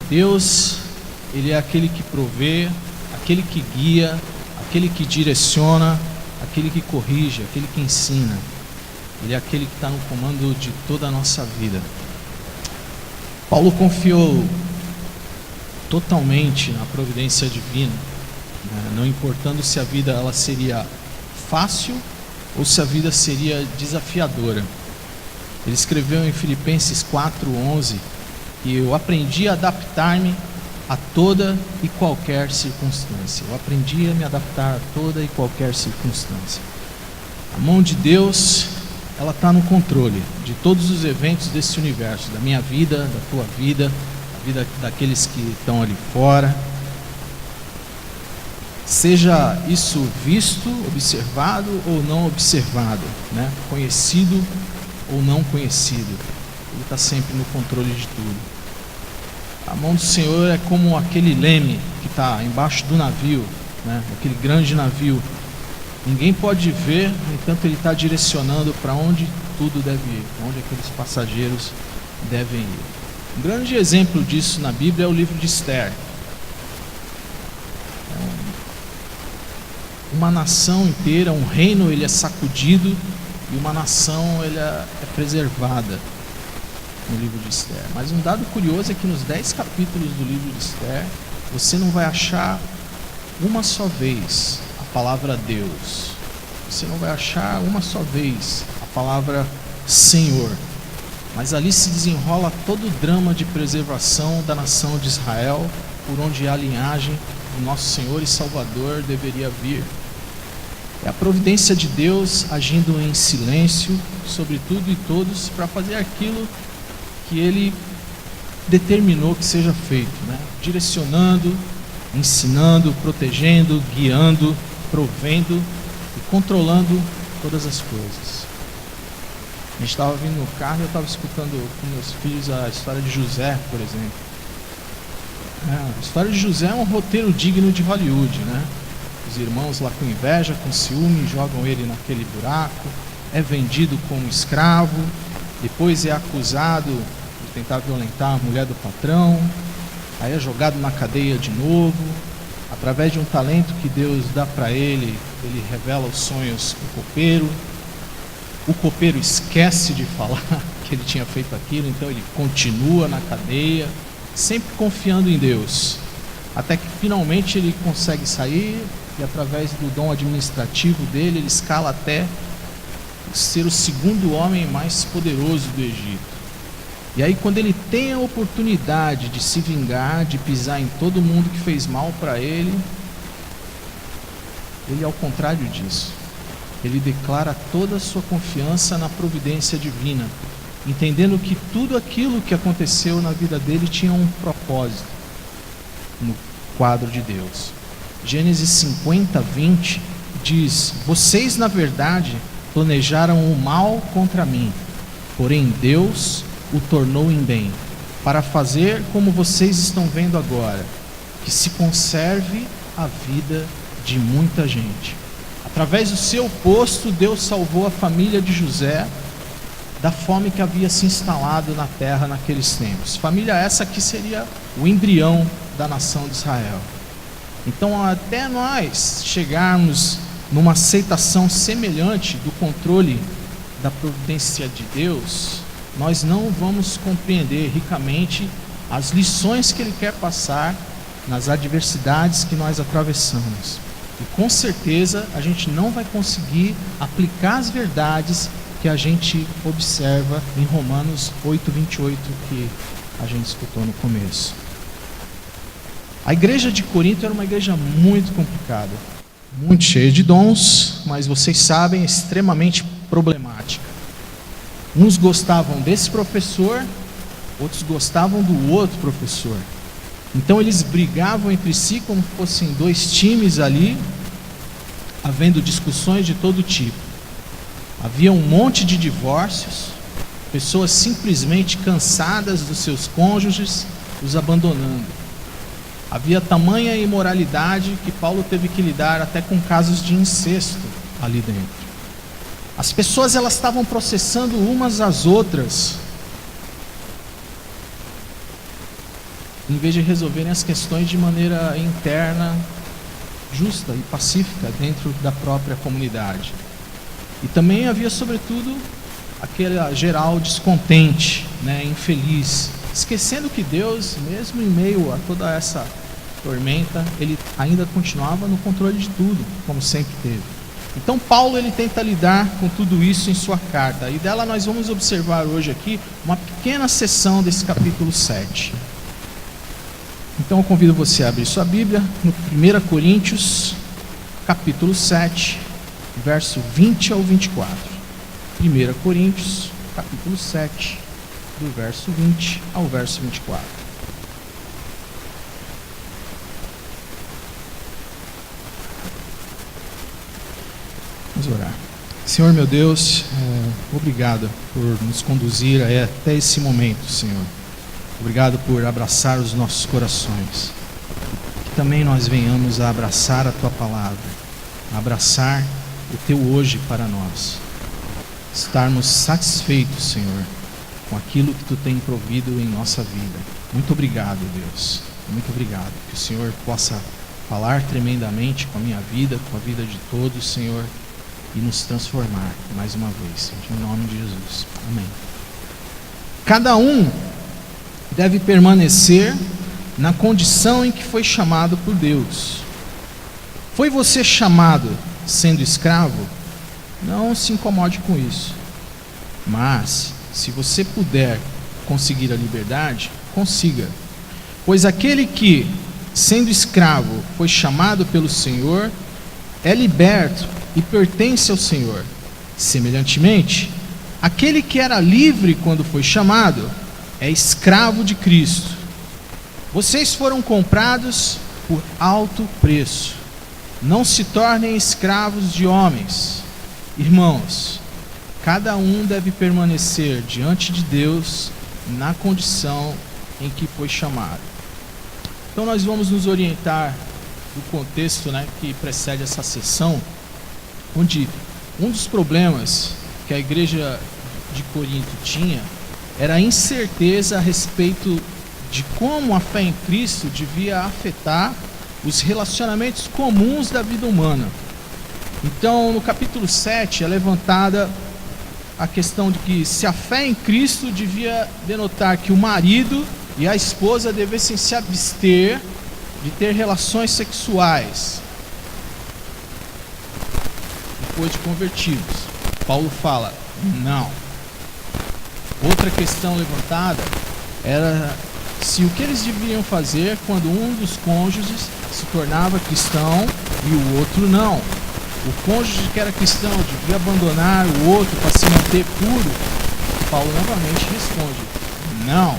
Deus, Ele é aquele que provê, aquele que guia, aquele que direciona, aquele que corrige, aquele que ensina. Ele é aquele que está no comando de toda a nossa vida. Paulo confiou totalmente na providência divina, né? Não importando se a vida ela seria fácil ou se a vida seria desafiadora. Ele escreveu em Filipenses 4:11 que eu aprendi a adaptar-me a toda e qualquer circunstância. Eu aprendi a me adaptar a toda e qualquer circunstância. A mão de Deus, ela está no controle de todos os eventos desse universo, da minha vida, da tua vida, da vida daqueles que estão ali fora. Seja isso visto, observado ou não observado, né? Conhecido ou não conhecido, Ele está sempre no controle de tudo. A mão do Senhor é como aquele leme que está embaixo do navio, né? Aquele grande navio. Ninguém pode ver, no entanto Ele está direcionando para onde tudo deve ir, para onde aqueles passageiros devem ir. Um grande exemplo disso na Bíblia é o livro de Esther. Uma nação inteira, um reino, ele é sacudido e uma nação ele é preservada no livro de Esther. Mas um dado curioso é que nos 10 capítulos do livro de Esther, você não vai achar uma só vez a palavra Deus. Você não vai achar uma só vez a palavra Senhor. Mas ali se desenrola todo o drama de preservação da nação de Israel, por onde a linhagem do nosso Senhor e Salvador deveria vir. É a providência de Deus agindo em silêncio sobre tudo e todos para fazer aquilo que Ele determinou que seja feito, né? Direcionando, ensinando, protegendo, guiando, provendo e controlando todas as coisas. A gente estava vindo no carro e eu estava escutando com meus filhos a história de José, por exemplo. A história de José é um roteiro digno de Hollywood, né? Os irmãos lá com inveja, com ciúme, jogam ele naquele buraco, é vendido como escravo, depois é acusado de tentar violentar a mulher do patrão, aí é jogado na cadeia de novo. Através de um talento que Deus dá para ele, ele revela os sonhos do copeiro. O copeiro esquece de falar que ele tinha feito aquilo, então ele continua na cadeia, sempre confiando em Deus, até que finalmente ele consegue sair e através do dom administrativo dele, ele escala até ser o segundo homem mais poderoso do Egito. E aí quando ele tem a oportunidade de se vingar, de pisar em todo mundo que fez mal para ele, ele ao contrário disso, ele declara toda a sua confiança na providência divina, entendendo que tudo aquilo que aconteceu na vida dele tinha um propósito no quadro de Deus. Gênesis 50:20 diz: vocês na verdade planejaram o mal contra mim, porém Deus o tornou em bem, para fazer como vocês estão vendo agora, que se conserve a vida de muita gente. Através do seu posto, Deus salvou a família de José da fome que havia se instalado na terra naqueles tempos. Família essa que seria o embrião da nação de Israel. Então, até nós chegarmos numa aceitação semelhante do controle da providência de Deus, nós não vamos compreender ricamente as lições que Ele quer passar nas adversidades que nós atravessamos. E com certeza a gente não vai conseguir aplicar as verdades que a gente observa em Romanos 8:28, que a gente escutou no começo. A igreja de Corinto era uma igreja muito complicada, muito cheia de dons, mas vocês sabem, extremamente problemática. Uns gostavam desse professor, outros gostavam do outro professor. Então eles brigavam entre si como se fossem dois times ali, havendo discussões de todo tipo. Havia um monte de divórcios, pessoas simplesmente cansadas dos seus cônjuges, os abandonando. Havia tamanha imoralidade que Paulo teve que lidar até com casos de incesto ali dentro. As pessoas elas estavam processando umas às outras. em vez de resolverem as questões de maneira interna, justa e pacífica dentro da própria comunidade. E também havia, sobretudo, aquele geral descontente, infeliz, esquecendo que Deus, mesmo em meio a toda essa tormenta, Ele ainda continuava no controle de tudo, como sempre teve. Então Paulo ele tenta lidar com tudo isso em sua carta, e dela nós vamos observar hoje aqui uma pequena seção desse capítulo 7. Então eu convido você a abrir sua Bíblia no 1 Coríntios, capítulo 7, verso 20 ao 24. 1 Coríntios, capítulo 7, do verso 20 ao verso 24. Vamos orar. Senhor meu Deus, obrigado por nos conduzir até esse momento, Senhor. Obrigado por abraçar os nossos corações. Que também nós venhamos a abraçar a Tua palavra, a abraçar o Teu hoje para nós. Estarmos satisfeitos, Senhor, com aquilo que Tu tem provido em nossa vida. Muito obrigado, Deus. Muito obrigado. Que o Senhor possa falar tremendamente com a minha vida, com a vida de todos, Senhor, e nos transformar mais uma vez. Em nome de Jesus. Amém. Cada um deve permanecer na condição em que foi chamado por Deus. Foi você chamado sendo escravo? Não se incomode com isso. Mas, se você puder conseguir a liberdade, consiga. Pois aquele que, sendo escravo, foi chamado pelo Senhor, é liberto e pertence ao Senhor. Semelhantemente, aquele que era livre quando foi chamado, é escravo de Cristo. Vocês foram comprados por alto preço. Não se tornem escravos de homens. Irmãos, cada um deve permanecer diante de Deus na condição em que foi chamado. Então nós vamos nos orientar do contexto que precede essa sessão, onde um dos problemas que a igreja de Corinto tinha era a incerteza a respeito de como a fé em Cristo devia afetar os relacionamentos comuns da vida humana. Então, no capítulo 7 é levantada a questão de que se a fé em Cristo devia denotar que o marido e a esposa devessem se abster de ter relações sexuais depois de convertidos. Paulo fala, não. Outra questão levantada era se o que eles deveriam fazer quando um dos cônjuges se tornava cristão e o outro não. O cônjuge que era cristão devia abandonar o outro para se manter puro? Paulo novamente responde, não.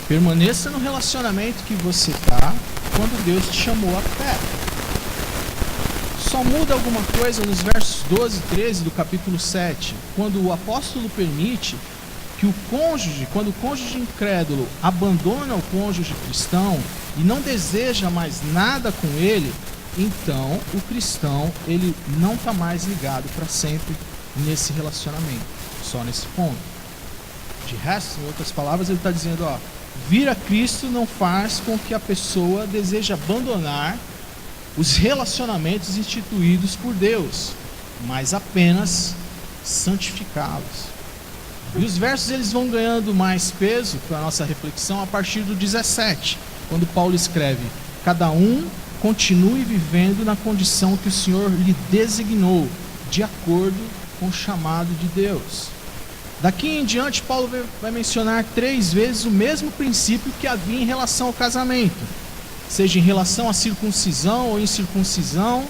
Permaneça no relacionamento que você está quando Deus te chamou à fé. Só muda alguma coisa nos versos 12 e 13 do capítulo 7, quando o apóstolo permite que o cônjuge, quando o cônjuge incrédulo abandona o cônjuge cristão e não deseja mais nada com ele, então o cristão ele não está mais ligado para sempre nesse relacionamento, só nesse ponto. De resto, em outras palavras, ele está dizendo, vir a Cristo não faz com que a pessoa deseje abandonar os relacionamentos instituídos por Deus, mas apenas santificá-los. E os versos eles vão ganhando mais peso para a nossa reflexão a partir do 17, quando Paulo escreve, cada um continue vivendo na condição que o Senhor lhe designou, de acordo com o chamado de Deus. Daqui em diante, Paulo vai mencionar 3 vezes o mesmo princípio que havia em relação ao casamento, seja em relação à circuncisão ou incircuncisão,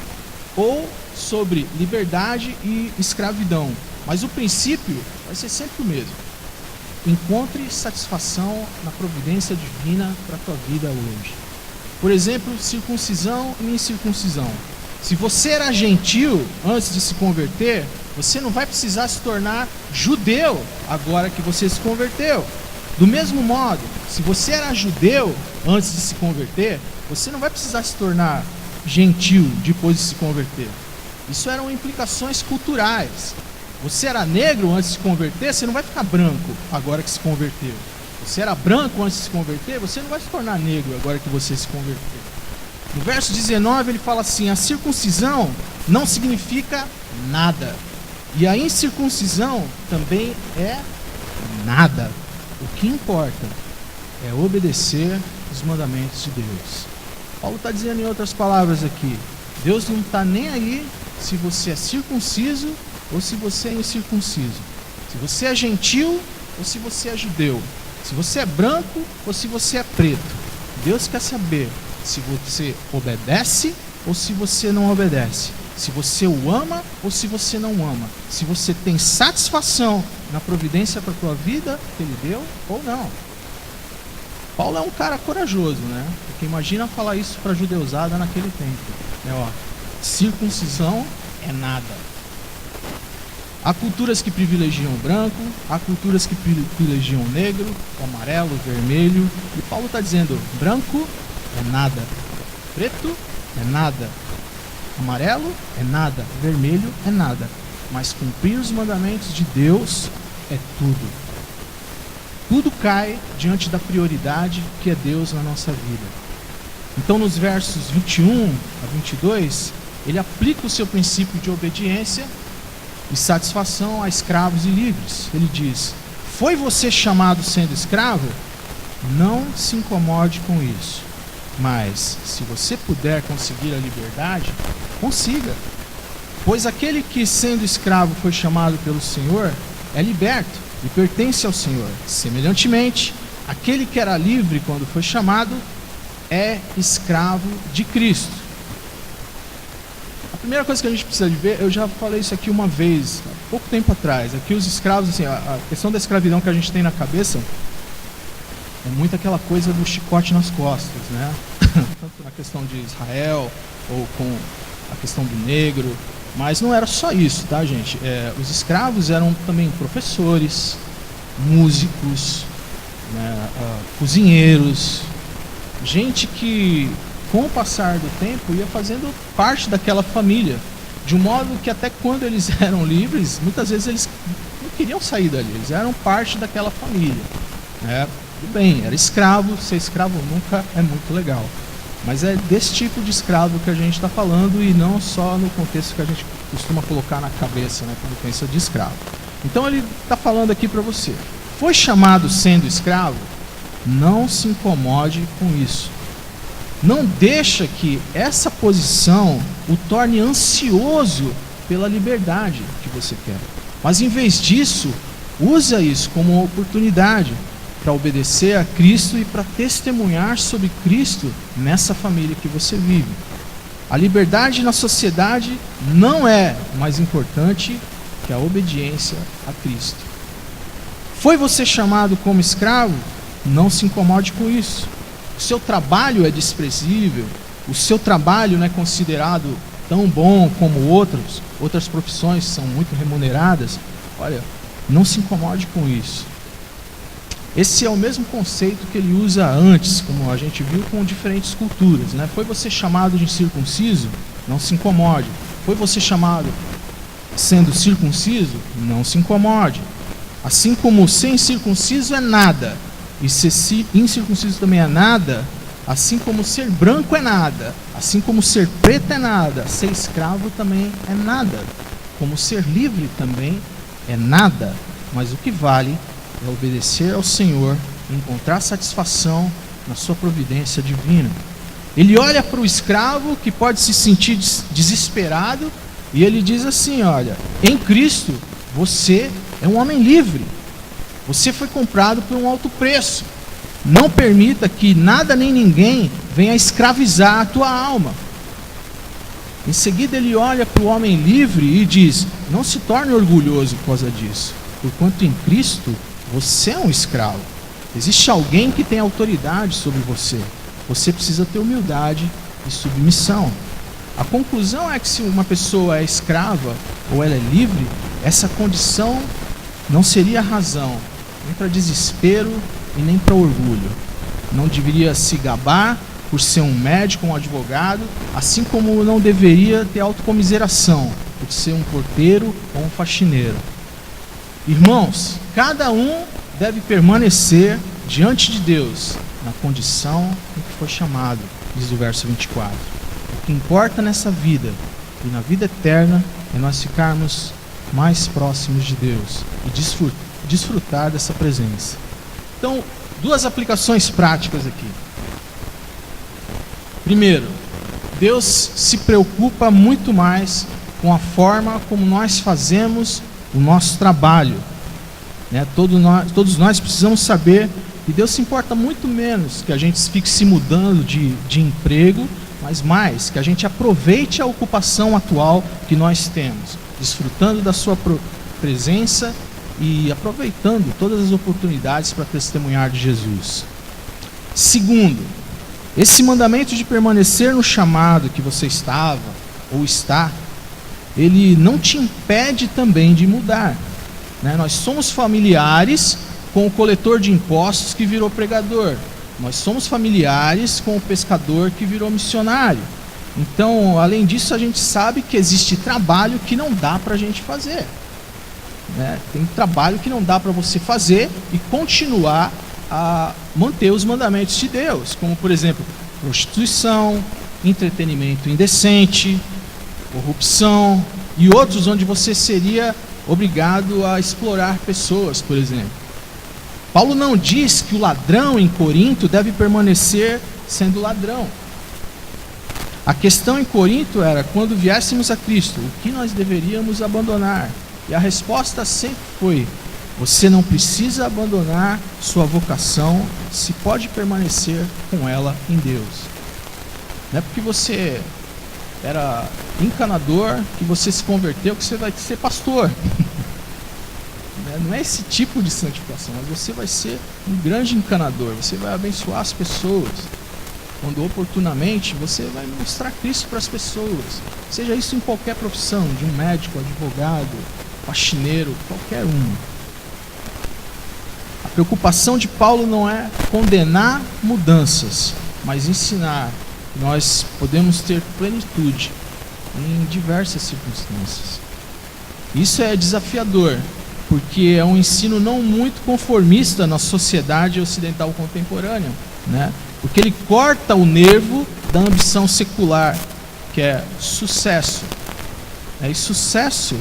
ou sobre liberdade e escravidão. Mas o princípio vai ser sempre o mesmo. Encontre satisfação na providência divina para a tua vida hoje. Por exemplo, circuncisão e incircuncisão. Se você era gentil antes de se converter, você não vai precisar se tornar judeu agora que você se converteu. Do mesmo modo, se você era judeu antes de se converter, você não vai precisar se tornar gentil depois de se converter. Isso eram implicações culturais. Você era negro antes de se converter, você não vai ficar branco agora que se converteu. Você era branco antes de se converter, você não vai se tornar negro agora que você se converter. No verso 19 ele fala assim: a circuncisão não significa nada, e a incircuncisão também é nada. O que importa é obedecer os mandamentos de Deus. Paulo está dizendo em outras palavras aqui: Deus não está nem aí se você é circunciso ou se você é incircunciso, se você é gentil ou se você é judeu, se você é branco ou se você é preto. Deus quer saber se você obedece ou se você não obedece, se você o ama ou se você não ama, se você tem satisfação na providência para a tua vida que Ele deu ou não. Paulo é um cara corajoso, né? Porque imagina falar isso para a judeusada naquele tempo. Circuncisão é nada. Há culturas que privilegiam o branco, há culturas que privilegiam o negro, o amarelo, o vermelho. E Paulo está dizendo: branco é nada, preto é nada, amarelo é nada, vermelho é nada. Mas cumprir os mandamentos de Deus é tudo. Tudo cai diante da prioridade que é Deus na nossa vida. Então, nos versos 21 a 22, ele aplica o seu princípio de obediência e satisfação a escravos e livres. Ele diz: foi você chamado sendo escravo? Não se incomode com isso. Mas, se você puder conseguir a liberdade, consiga. Pois aquele que, sendo escravo, foi chamado pelo Senhor, é liberto e pertence ao Senhor. Semelhantemente, aquele que era livre quando foi chamado, é escravo de Cristo. A primeira coisa que a gente precisa de ver, eu já falei isso aqui uma vez, há pouco tempo atrás, aqui os escravos, assim, a questão da escravidão que a gente tem na cabeça é muito aquela coisa do chicote nas costas, né? Tanto na questão de Israel, ou com a questão do negro, mas não era só isso, tá, gente? Os escravos eram também professores, músicos, né, cozinheiros, gente que, com o passar do tempo, ia fazendo parte daquela família, de um modo que até quando eles eram livres, muitas vezes eles não queriam sair dali, eles eram parte daquela família, né? Tudo bem, era escravo, ser escravo nunca é muito legal, mas é desse tipo de escravo que a gente está falando, e não só no contexto que a gente costuma colocar na cabeça, né, quando pensa de escravo. Então ele está falando aqui para você: foi chamado sendo escravo? Não se incomode com isso. Não deixa que essa posição o torne ansioso pela liberdade que você quer, mas em vez disso, usa isso como uma oportunidade para obedecer a Cristo e para testemunhar sobre Cristo nessa família que você vive. A liberdade na sociedade não é mais importante que a obediência a Cristo. Foi você chamado como escravo? Não se incomode com isso. O seu trabalho é desprezível, o seu trabalho não é considerado tão bom como outras profissões são muito remuneradas. Olha, não se incomode com isso. Esse é o mesmo conceito que ele usa antes, como a gente viu com diferentes culturas, né? Foi você chamado de incircunciso? Não se incomode. Foi você chamado sendo circunciso? Não se incomode. Assim como ser incircunciso é nada, e ser incircunciso também é nada, assim como ser branco é nada, assim como ser preto é nada, ser escravo também é nada, como ser livre também é nada. Mas o que vale é obedecer ao Senhor e encontrar satisfação na sua providência divina. Ele olha para o escravo que pode se sentir desesperado e ele diz assim: olha, em Cristo você é um homem livre, você foi comprado por um alto preço. Não permita que nada nem ninguém venha escravizar a tua alma. Em seguida ele olha para o homem livre e diz: não se torne orgulhoso por causa disso, porquanto em Cristo você é um escravo. Existe alguém que tem autoridade sobre você. Você precisa ter humildade e submissão. A conclusão é que se uma pessoa é escrava ou ela é livre, essa condição não seria razão nem para desespero e nem para orgulho. Não deveria se gabar por ser um médico, um advogado, assim como não deveria ter autocomiseração por ser um porteiro ou um faxineiro. Irmãos, cada um deve permanecer diante de Deus na condição em que foi chamado, diz o verso 24. O que importa nessa vida e na vida eterna é nós ficarmos mais próximos de Deus e desfrutar dessa presença. Então, duas aplicações práticas aqui. Primeiro, Deus se preocupa muito mais com a forma como nós fazemos o nosso trabalho. Todos nós precisamos saber que Deus se importa muito menos que a gente fique se mudando de emprego, mas mais que a gente aproveite a ocupação atual que nós temos, desfrutando da sua presença e aproveitando todas as oportunidades para testemunhar de Jesus. Segundo, esse mandamento de permanecer no chamado que você estava ou está, ele não te impede também de mudar. Nós somos familiares com o coletor de impostos que virou pregador. Nós somos familiares com o pescador que virou missionário. Então, além disso, a gente sabe que existe trabalho que não dá para a gente fazer. Tem trabalho que não dá para você fazer e continuar a manter os mandamentos de Deus, como, por exemplo, prostituição, entretenimento indecente, corrupção e outros onde você seria obrigado a explorar pessoas, por exemplo. Paulo não diz que o ladrão em Corinto deve permanecer sendo ladrão. A questão em Corinto era, quando viéssemos a Cristo, o que nós deveríamos abandonar? E a resposta sempre foi: você não precisa abandonar sua vocação, se pode permanecer com ela em Deus. Não é porque você era encanador que você se converteu que você vai ser pastor. Não é esse tipo de santificação, mas você vai ser um grande encanador, você vai abençoar as pessoas. Quando oportunamente você vai mostrar Cristo para as pessoas, seja isso em qualquer profissão, de um médico, advogado, faxineiro, qualquer um. A preocupação de Paulo não é condenar mudanças, mas ensinar que nós podemos ter plenitude em diversas circunstâncias. Isso é desafiador, porque é um ensino não muito conformista na sociedade ocidental contemporânea, porque ele corta o nervo da ambição secular, que é sucesso. E sucesso,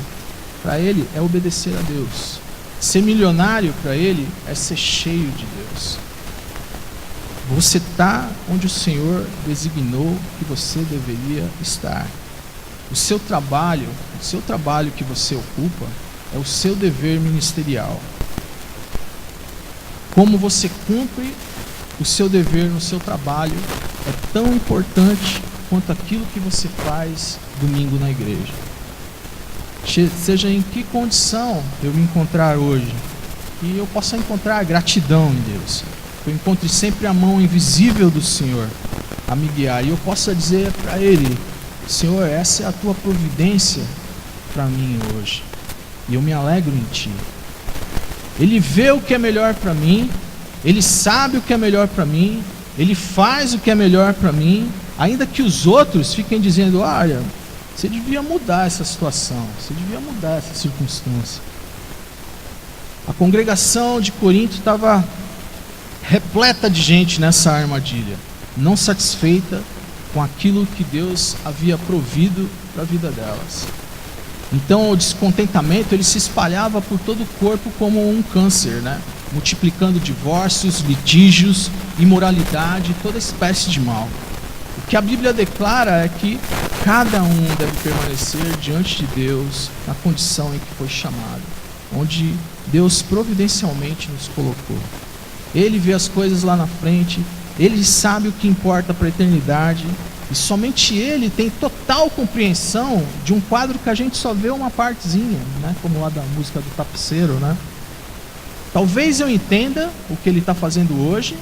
para ele, é obedecer a Deus. Ser milionário, para ele, é ser cheio de Deus. Você está onde o Senhor designou que você deveria estar. O seu trabalho que você ocupa, é o seu dever ministerial. Como você cumpre o seu dever no seu trabalho é tão importante quanto aquilo que você faz domingo na igreja. Seja em que condição eu me encontrar hoje, que eu possa encontrar gratidão em Deus, que eu encontre sempre a mão invisível do Senhor a me guiar, e eu possa dizer para Ele: Senhor, essa é a tua providência para mim hoje, e eu me alegro em Ti. Ele vê o que é melhor para mim, Ele sabe o que é melhor para mim, Ele faz o que é melhor para mim, ainda que os outros fiquem dizendo: olha, você devia mudar essa situação, você devia mudar essa circunstância. A congregação de Corinto estava repleta de gente nessa armadilha, não satisfeita com aquilo que Deus havia provido para a vida delas. Então o descontentamento ele se espalhava por todo o corpo como um câncer, multiplicando divórcios, litígios, imoralidade, toda espécie de mal. O que a Bíblia declara é que cada um deve permanecer diante de Deus na condição em que foi chamado, onde Deus providencialmente nos colocou. Ele vê as coisas lá na frente, Ele sabe o que importa para a eternidade, e somente Ele tem total compreensão de um quadro que a gente só vê uma partezinha, como lá da música do Tapeceiro. Talvez eu entenda o que Ele está fazendo hoje,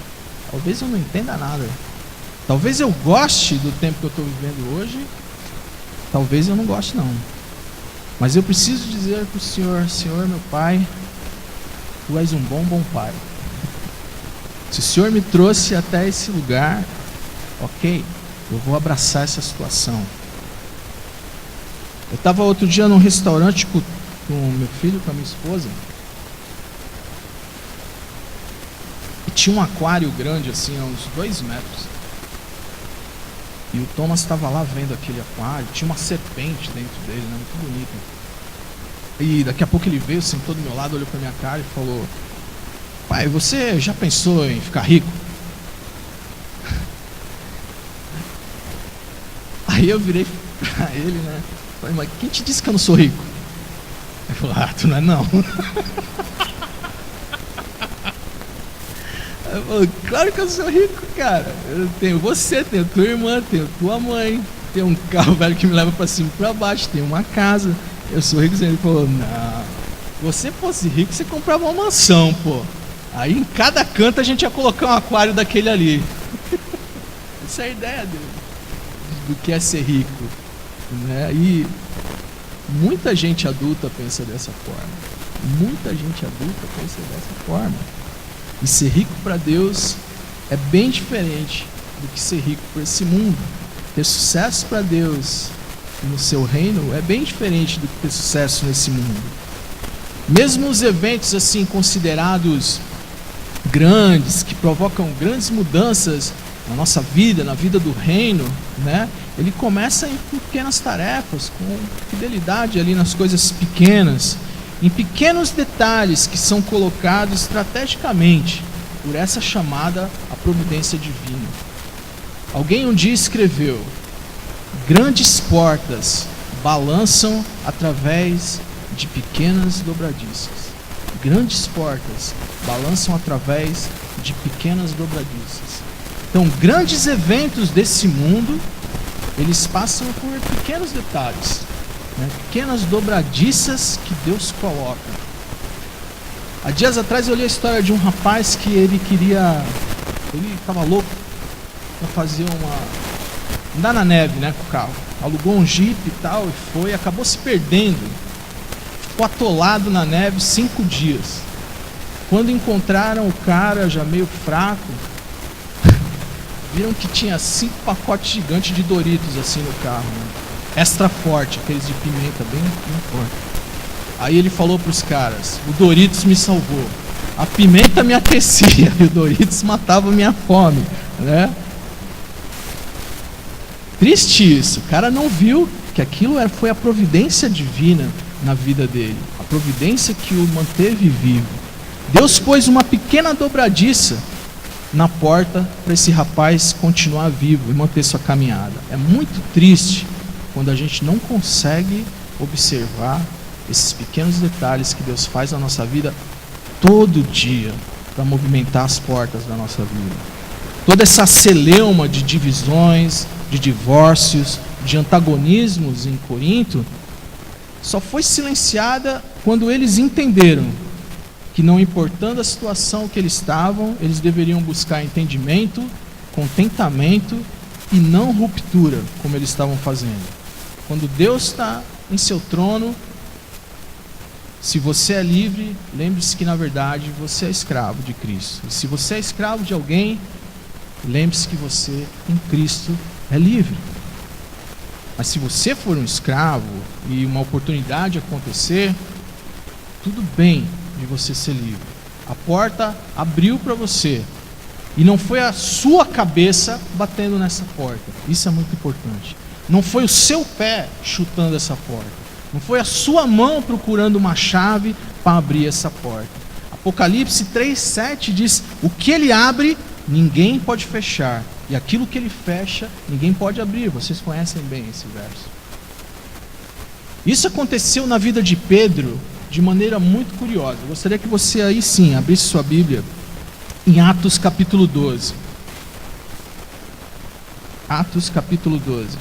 talvez eu não entenda nada. Talvez eu goste do tempo que eu estou vivendo hoje, talvez eu não goste não. Mas eu preciso dizer para o Senhor: Senhor meu Pai, Tu és um bom Pai. Se o Senhor me trouxe até esse lugar, ok, eu vou abraçar essa situação. Eu estava outro dia num restaurante com meu filho, com a minha esposa, e tinha um aquário grande assim, uns 2 metros. E o Thomas estava lá vendo aquele aquário, tinha uma serpente dentro dele, né, muito bonita. E daqui a pouco ele veio, sentou do meu lado, olhou para minha cara e falou: pai, você já pensou em ficar rico? Aí eu virei para ele, né? Falei: mas quem te disse que eu não sou rico? Ele falou: ah, tu não é não. Eu falei: claro que eu sou rico, cara. Eu tenho você, tenho tua irmã, tenho tua mãe, tenho um carro velho que me leva para cima e para baixo, tenho uma casa. Eu sou rico. Ele falou: não, você fosse rico, você comprava uma mansão, pô. Aí em cada canto a gente ia colocar um aquário daquele ali. Essa é a ideia dele, do que é ser rico, né? E muita gente adulta pensa dessa forma. Muita gente adulta pensa dessa forma. E ser rico para Deus é bem diferente do que ser rico para esse mundo. Ter sucesso para Deus no seu reino é bem diferente do que ter sucesso nesse mundo. Mesmo os eventos assim considerados grandes, que provocam grandes mudanças na nossa vida, na vida do reino, né? Ele começa em pequenas tarefas, com fidelidade ali nas coisas pequenas, em pequenos detalhes que são colocados estrategicamente por essa chamada a providência divina. Alguém um dia escreveu: grandes portas balançam através de pequenas dobradiças. Grandes portas balançam através de pequenas dobradiças. Então, grandes eventos desse mundo, eles passam por pequenos detalhes, né? Pequenas dobradiças que Deus coloca. Há dias atrás eu li a história de um rapaz que ele estava louco para fazer andar na neve, né, com o carro. Alugou um Jeep e tal, e foi, acabou se perdendo. Ficou atolado na neve 5 dias. Quando encontraram o cara já meio fraco, viram que tinha 5 pacotes gigantes de Doritos assim no carro, né? Extra forte, aqueles de pimenta bem forte. Aí ele falou para os caras: o Doritos me salvou, a pimenta me aquecia e o Doritos matava a minha fome, né? Triste isso. O cara não viu que aquilo foi a providência divina na vida dele, a providência que o manteve vivo. Deus pôs uma pequena dobradiça na porta para esse rapaz continuar vivo e manter sua caminhada. É muito triste quando a gente não consegue observar esses pequenos detalhes que Deus faz na nossa vida todo dia para movimentar as portas da nossa vida. Toda essa celeuma de divisões, de divórcios, de antagonismos em Corinto só foi silenciada quando eles entenderam que, não importando a situação que eles estavam, eles deveriam buscar entendimento, contentamento e não ruptura, como eles estavam fazendo. Quando Deus está em seu trono, se você é livre, lembre-se que na verdade você é escravo de Cristo. E se você é escravo de alguém, lembre-se que você em Cristo é livre. Mas se você for um escravo e uma oportunidade acontecer, tudo bem de você ser livre. A porta abriu para você e não foi a sua cabeça batendo nessa porta. Isso é muito importante. Não foi o seu pé chutando essa porta. Não foi a sua mão procurando uma chave para abrir essa porta. Apocalipse 3:7 diz: o que ele abre, ninguém pode fechar, e aquilo que ele fecha, ninguém pode abrir. Vocês conhecem bem esse verso. Isso aconteceu na vida de Pedro de maneira muito curiosa. Eu gostaria que você aí sim abrisse sua Bíblia em Atos capítulo 12. Atos capítulo 12.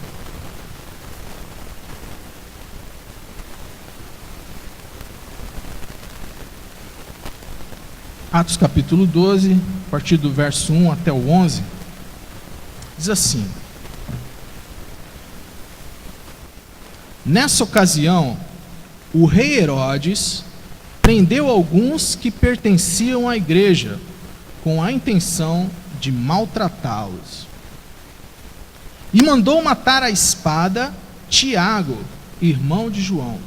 Atos capítulo 12, a partir do verso 1 até o 11, diz assim: nessa ocasião, o rei Herodes prendeu alguns que pertenciam à igreja, com a intenção de maltratá-los. E mandou matar à espada Tiago, irmão de João.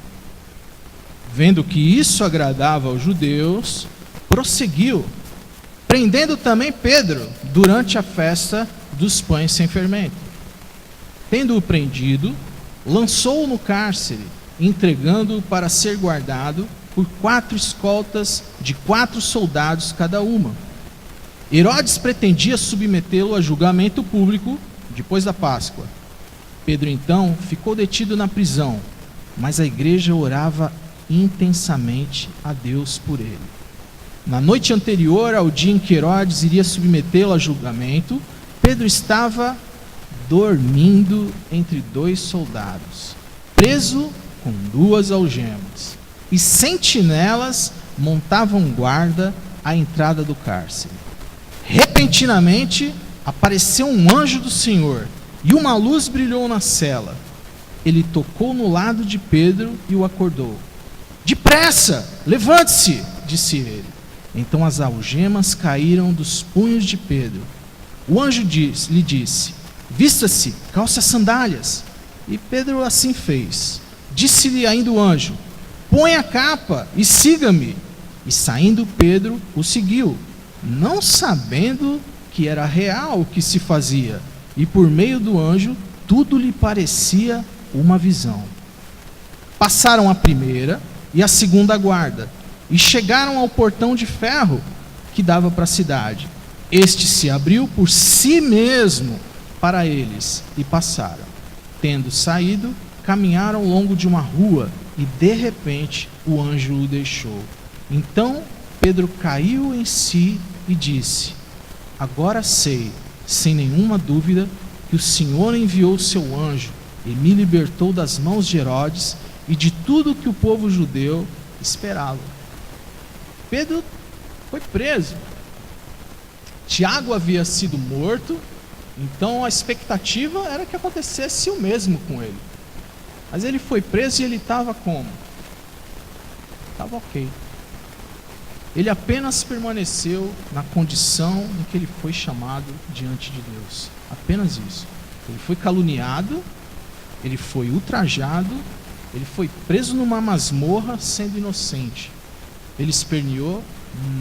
Vendo que isso agradava aos judeus, prosseguiu, prendendo também Pedro durante a festa dos pães sem fermento. Tendo-o prendido, lançou-o no cárcere, entregando-o para ser guardado por 4 escoltas de 4 soldados cada uma. Herodes pretendia submetê-lo a julgamento público depois da Páscoa. Pedro então ficou detido na prisão, mas a igreja orava intensamente a Deus por ele. Na noite anterior ao dia em que Herodes iria submetê-lo a julgamento, Pedro estava dormindo entre 2 soldados, preso com 2 algemas, e sentinelas montavam guarda à entrada do cárcere. Repentinamente apareceu um anjo do Senhor, e uma luz brilhou na cela. Ele tocou no lado de Pedro e o acordou. Depressa, levante-se, disse ele. Então as algemas caíram dos punhos de Pedro. O anjo lhe disse: vista-se, calce as sandálias. E Pedro assim fez. Disse-lhe ainda o anjo: põe a capa e siga-me. E saindo Pedro o seguiu, não sabendo que era real o que se fazia. E por meio do anjo tudo lhe parecia uma visão. Passaram a primeira e a segunda guarda, e chegaram ao portão de ferro que dava para a cidade. Este se abriu por si mesmo para eles, e passaram. Tendo saído, caminharam ao longo de uma rua, e de repente o anjo o deixou. Então Pedro caiu em si e disse: agora sei, sem nenhuma dúvida, que o Senhor enviou seu anjo e me libertou das mãos de Herodes e de tudo que o povo judeu esperava. Pedro foi preso. Tiago havia sido morto, então a expectativa era que acontecesse o mesmo com ele. Mas ele foi preso e ele estava como? Estava ok. Ele apenas permaneceu na condição em que ele foi chamado diante de Deus. Apenas isso. Ele foi caluniado, ele foi ultrajado, ele foi preso numa masmorra sendo inocente. Ele esperneou?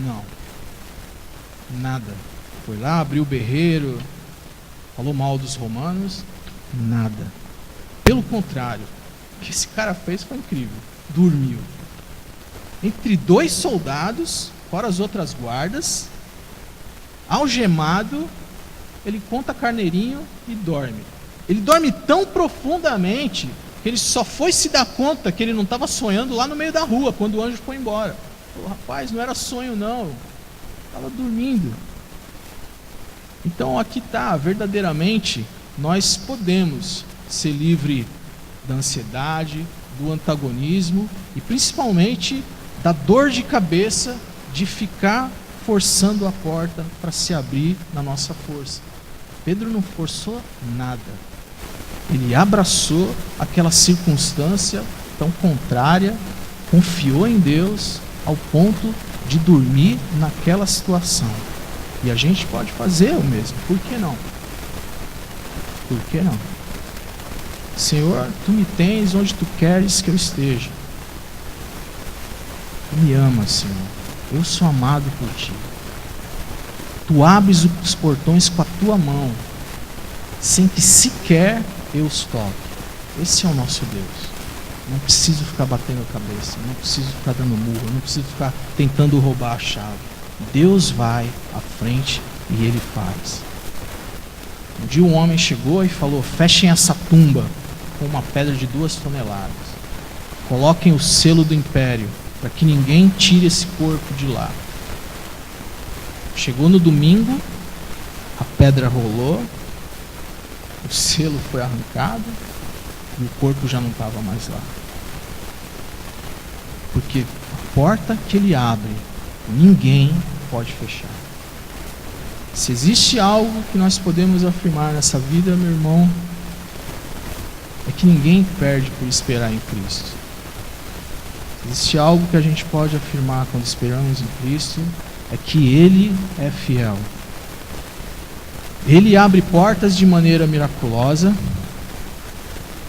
Não. Nada. Foi lá, abriu o berreiro, falou mal dos romanos? Nada. Pelo contrário, o que esse cara fez foi incrível. Dormiu. Entre 2 soldados, fora as outras guardas, algemado, ele conta carneirinho e dorme. Ele dorme tão profundamente que ele só foi se dar conta que ele não estava sonhando lá no meio da rua, quando o anjo foi embora. Falou: rapaz, não era sonho não, estava dormindo. Então aqui está, verdadeiramente, nós podemos ser livres da ansiedade, do antagonismo e principalmente da dor de cabeça de ficar forçando a porta para se abrir na nossa força. Pedro não forçou nada. Ele abraçou aquela circunstância tão contrária, confiou em Deus ao ponto de dormir naquela situação. E a gente pode fazer o mesmo. Por que não? Por que não? Senhor, tu me tens onde tu queres que eu esteja. Tu me amas, Senhor. Eu sou amado por ti. Tu abres os portões com a tua mão, sem que sequer eu os toque. Esse é o nosso Deus. Não preciso ficar batendo a cabeça, não preciso ficar dando murro, não preciso ficar tentando roubar a chave. Deus vai à frente e Ele faz. Um dia um homem chegou e falou: fechem essa tumba com uma pedra de 2 toneladas. Coloquem o selo do império, para que ninguém tire esse corpo de lá. Chegou no domingo, a pedra rolou, o selo foi arrancado e o corpo já não estava mais lá. Porque a porta que ele abre, ninguém pode fechar. Se existe algo que nós podemos afirmar nessa vida, meu irmão, é que ninguém perde por esperar em Cristo. Se existe algo que a gente pode afirmar quando esperamos em Cristo, é que Ele é fiel. Ele abre portas de maneira miraculosa,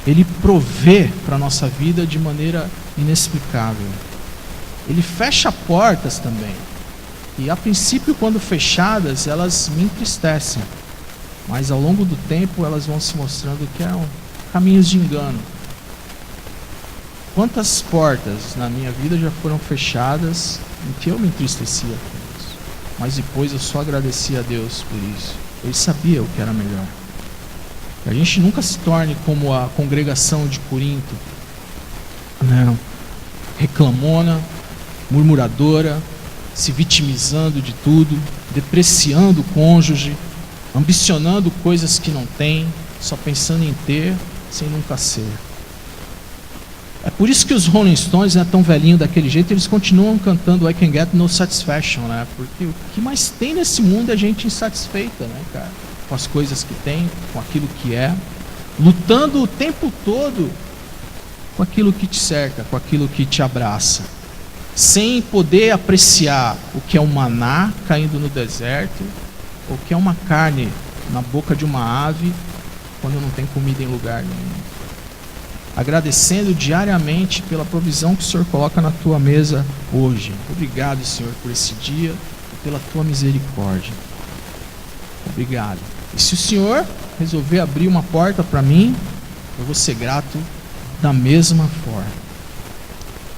Ele provê para a nossa vida de maneira inexplicável. Ele fecha portas também. E a princípio, quando fechadas, elas me entristecem. Mas ao longo do tempo, elas vão se mostrando que eram caminhos de engano. Quantas portas na minha vida já foram fechadas em que eu me entristecia com isso. Mas depois eu só agradeci a Deus por isso. Ele sabia o que era melhor. Que a gente nunca se torne como a congregação de Corinto, né? Reclamona, murmuradora, se vitimizando de tudo, depreciando o cônjuge, ambicionando coisas que não tem, só pensando em ter, sem nunca ser. É por isso que os Rolling Stones, né, tão velhinho daquele jeito, eles continuam cantando I Can Get No Satisfaction, né? Porque o que mais tem nesse mundo é gente insatisfeita, né, cara? Com as coisas que tem, com aquilo que é, lutando o tempo todo com aquilo que te cerca, com aquilo que te abraça, sem poder apreciar o que é um maná caindo no deserto, ou o que é uma carne na boca de uma ave, quando não tem comida em lugar nenhum. Agradecendo diariamente pela provisão que o Senhor coloca na tua mesa hoje. Obrigado, Senhor, por esse dia e pela tua misericórdia. Obrigado. E se o Senhor resolver abrir uma porta para mim, eu vou ser grato da mesma forma.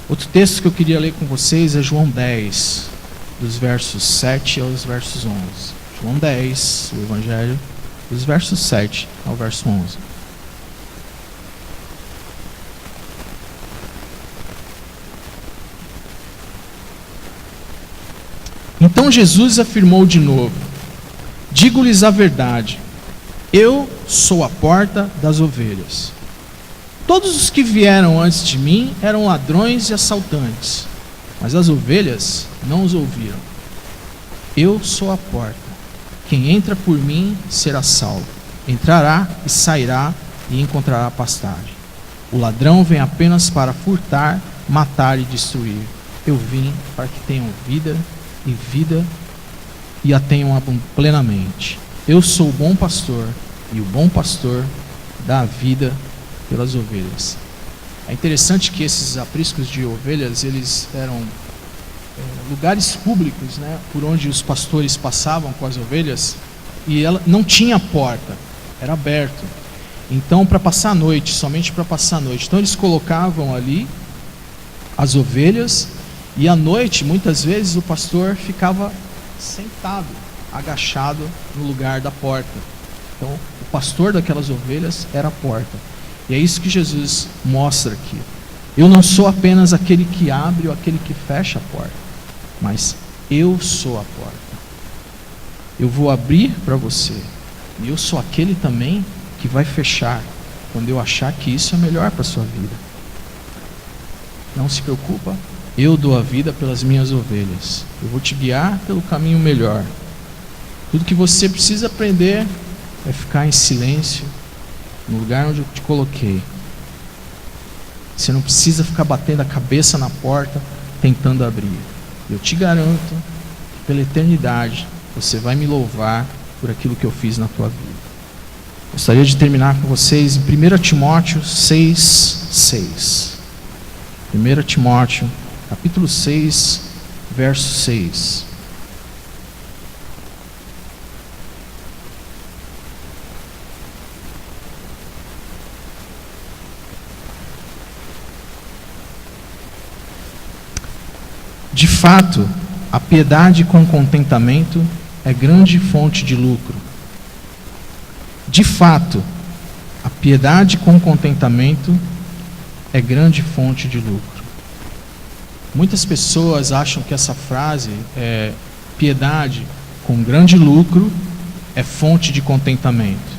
Outro texto que eu queria ler com vocês é João 10, dos versos 7 aos versos 11. João 10, o Evangelho, dos versos 7 ao verso 11. Então Jesus afirmou de novo: digo-lhes a verdade, eu sou a porta das ovelhas. Todos os que vieram antes de mim eram ladrões e assaltantes, mas as ovelhas não os ouviram. Eu sou a porta. Quem entra por mim será salvo. Entrará e sairá e encontrará pastagem. O ladrão vem apenas para furtar, matar e destruir. Eu vim para que tenham vida e a tenham plenamente. Eu sou o bom pastor, e o bom pastor dá a vida pelas ovelhas. É interessante que esses apriscos de ovelhas, eles eram lugares públicos, né, por onde os pastores passavam com as ovelhas, e ela não tinha porta, era aberto. Então, para passar a noite, somente para passar a noite. Então, eles colocavam ali as ovelhas, e à noite, muitas vezes, o pastor ficava sentado, agachado no lugar da porta. Então, o pastor daquelas ovelhas era a porta. E é isso que Jesus mostra aqui. Eu não sou apenas aquele que abre ou aquele que fecha a porta, mas eu sou a porta. Eu vou abrir para você, e eu sou aquele também que vai fechar, quando eu achar que isso é melhor para a sua vida. Não se preocupa, eu dou a vida pelas minhas ovelhas. Eu vou te guiar pelo caminho melhor. Tudo que você precisa aprender é ficar em silêncio, no lugar onde eu te coloquei. Você não precisa ficar batendo a cabeça na porta, tentando abrir. Eu te garanto que pela eternidade você vai me louvar por aquilo que eu fiz na tua vida. Gostaria de terminar com vocês em 1 Timóteo 6:6. 1 Timóteo, capítulo 6, verso 6. De fato, a piedade com contentamento é grande fonte de lucro. De fato, a piedade com contentamento é grande fonte de lucro. Muitas pessoas acham que essa frase, piedade com grande lucro, é fonte de contentamento.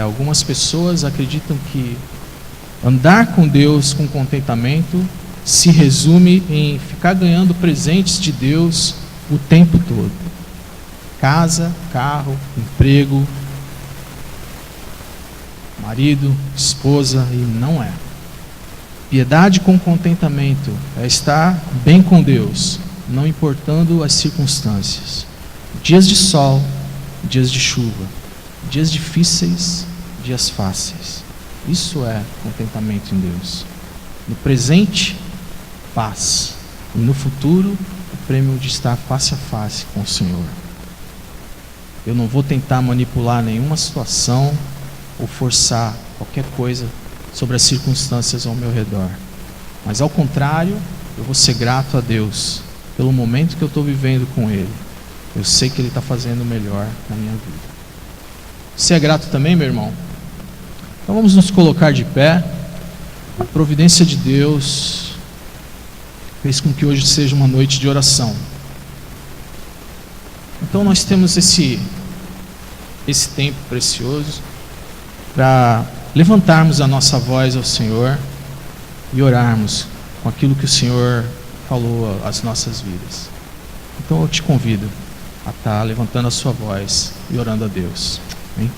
Algumas pessoas acreditam que andar com Deus com contentamento se resume em ficar ganhando presentes de Deus o tempo todo. Casa, carro, emprego, marido, esposa, e não é. Piedade com contentamento é estar bem com Deus, não importando as circunstâncias. Dias de sol, dias de chuva, dias difíceis, dias fáceis. Isso é contentamento em Deus. No presente, paz. E no futuro, prêmio de estar face a face com o Senhor. Eu não vou tentar manipular nenhuma situação ou forçar qualquer coisa sobre as circunstâncias ao meu redor. Mas ao contrário, eu vou ser grato a Deus pelo momento que eu estou vivendo com Ele. Eu sei que Ele está fazendo o melhor na minha vida. Você é grato também, meu irmão? Então vamos nos colocar de pé. A providência de Deus fez com que hoje seja uma noite de oração. Então nós temos esse tempo precioso para levantarmos a nossa voz ao Senhor e orarmos com aquilo que o Senhor falou às nossas vidas. Então eu te convido a estar levantando a sua voz e orando a Deus. Amém?